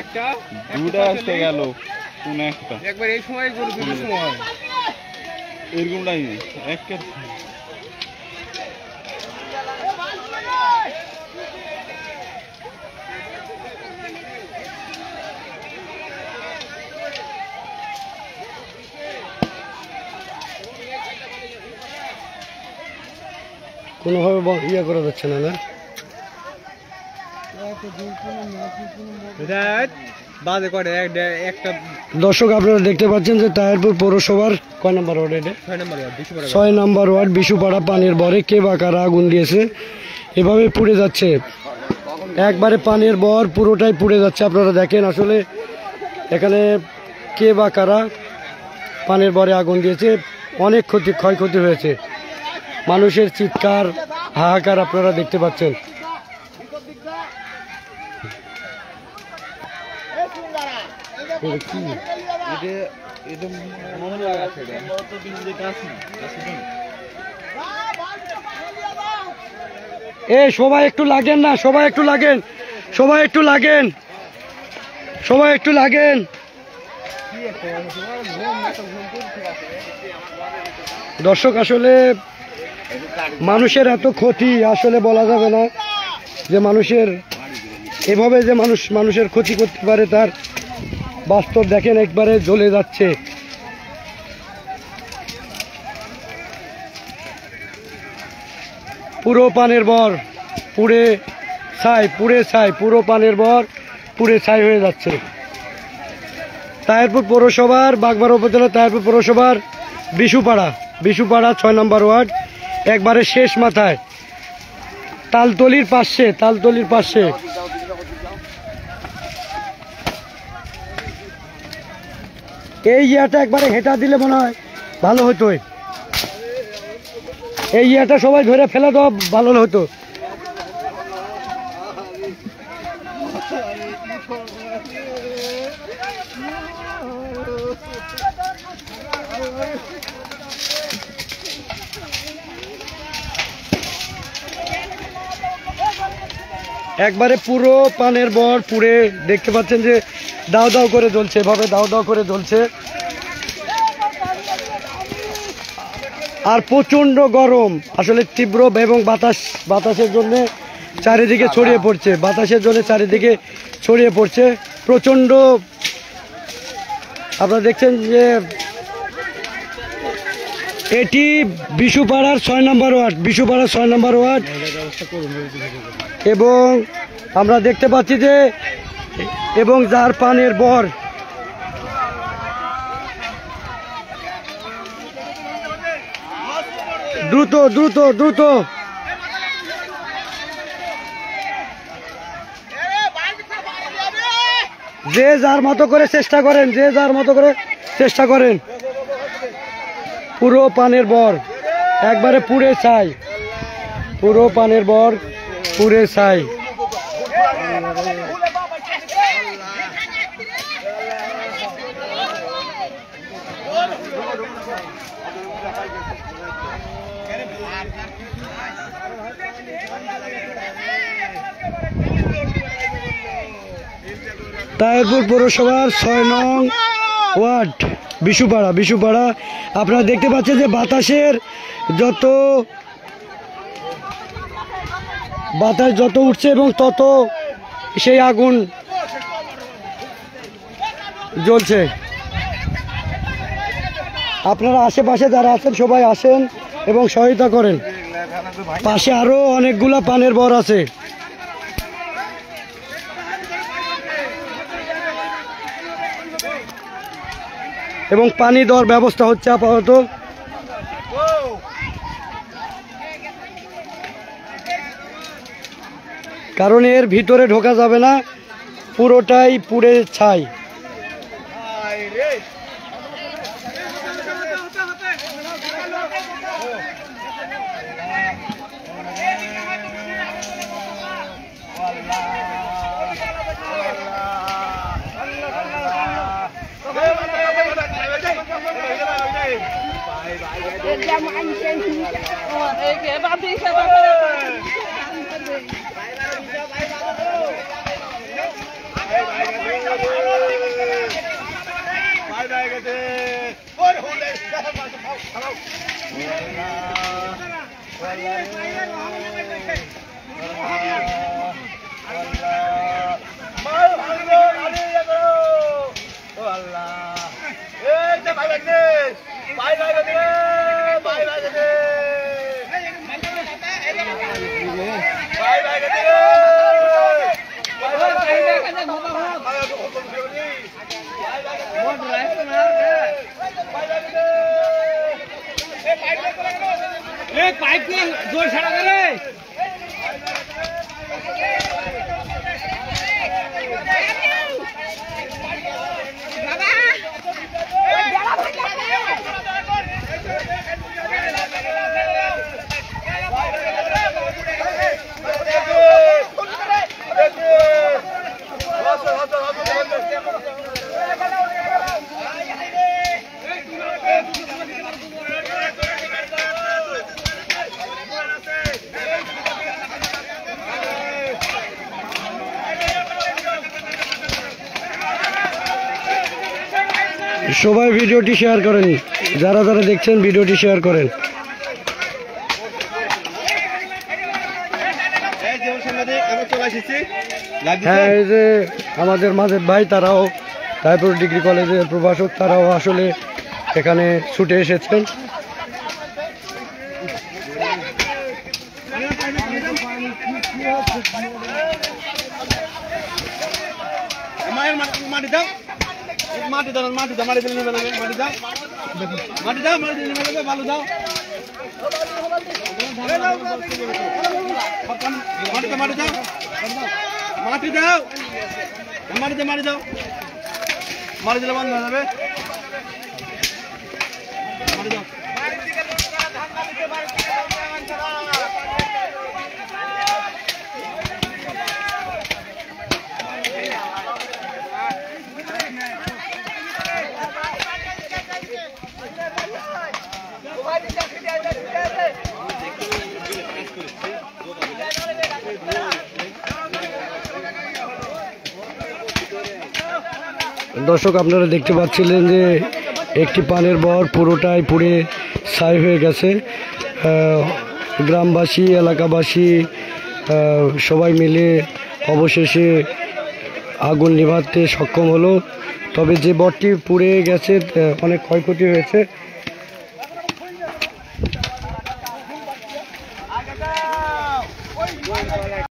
একটা দুটা আসতে গেল কোন একটা একবার এই সময় গরু দুটো সময় এরকমটাই একটা কোনোভাবে ইয়ে করা যাচ্ছে না না দর্শক আপনারা দেখতে পাচ্ছেন যে তাহিরপুর পৌরসভার কয় নম্বর ওয়ার্ড এটা 6 নম্বর ওয়ার্ড বিশুপাড়া পানির বরে কে বা কারা আগুন দিয়েছে এভাবে পুড়ে যাচ্ছে একবারে পানির বর পুরোটাই পুড়ে যাচ্ছে আপনারা দেখেন আসলে এখানে কে বা কারা পানির বরে আগুন দিয়েছে অনেক ক্ষয়ক্ষতি হয়েছে মানুষের চিৎকার হাহাকার আপনারা দেখতে পাচ্ছেন সবাই একটু লাগেন না সবাই একটু লাগেন সবাই একটু লাগেন সবাই একটু লাগেন দর্শক আসলে মানুষের এত ক্ষতি আসলে বলা যাবে না যে মানুষের এভাবে যে মানুষের ক্ষতি করতে পারে তার বাস্তব দেখেন একবারে জ্বলে যাচ্ছে পুরো পানের বর পুড়ে ছাই পুরো পানের বর পুড়ে ছাই হয়ে যাচ্ছে তাহিরপুর পৌরসভার বাগমারা উপজেলা তাহিরপুর পৌরসভার বিশুপাড়া 6 নম্বর ওয়ার্ড একবারে শেষ মাথায় তালতলির পাশে এই ইয়েটা একবারে হেঁটা দিলে মনে হয় ভালো হতো এই ইয়েটা সবাই ধরে ফেলে দেওয়া ভালো হতো একবারে পুরো পানের বর পুড়ে দেখতে পাচ্ছেন যে দাও দাও করে জ্বলছে এভাবে দাও দাও করে জ্বলছে আর প্রচন্ড গরম আসলে তীব্র এবং বাতাসের জন্য চারিদিকে ছড়িয়ে পড়ছে প্রচন্ড আপনারা দেখছেন যে এটি বিশুপাড়ার 6 নম্বর ওয়ার্ড এবং আমরা দেখতে পাচ্ছি যে এবং যার পানের বর দ্রুত যে যার মতো করে চেষ্টা করেন পুরো পানের বর একবারে পুড়ে ছাই পুরো পানের বর পুড়ে ছাই তাহিরপুর পৌরসভার 6 নং ওয়ার্ড বিশুপাড়া আপনারা দেখতে পাচ্ছেন যে বাতাস যত উঠছে এবং তত সেই আগুন জ্বলছে আপনারা আশেপাশে যারা আছেন সবাই আসেন এবং সহায়তা করেন পাশে আরো অনেকগুলা পানের বর আছে এবং পানি দেওয়ার ব্যবস্থা হচ্ছে আপাতত কারণ এর ভিতরে ঢোকা যাবে না পুরোটাই পুড়ে ছাই पाइप को जोर छड़ा करे সবাই ভিডিওটি শেয়ার করেন, যারা যারা দেখছেন ভিডিওটি শেয়ার করেন। হ্যাঁ, এই যে আমাদের মাঝে ভাই, তারাও তারপর ডিগ্রি কলেজের প্রভাষক, তারাও আসলে এখানে ছুটে এসেছেন। মাটি দাও, মাটি দাও, মাটি দাও, মাটি দিলে মাটি দাও, মাটি দাও, মাটি দিলে ভালো দাও, মাটি দাও, মাটি দাও, মাটি দাও, মাটি দাও, মাটি দাও, মাটি দিলে বন্ধ হয়ে যাবে, মাটি দাও। দর্শক, আপনারা দেখতে পাচ্ছিলেন যে একটি পানের বর পুরোটাই পুড়ে ছাই হয়ে গেছে। গ্রামবাসী, এলাকাবাসী সবাই মিলে অবশেষে আগুন নিভাতে সক্ষম হলো। তবে যে বরটি পুড়ে গেছে অনেক ক্ষয়ক্ষতি হয়েছে।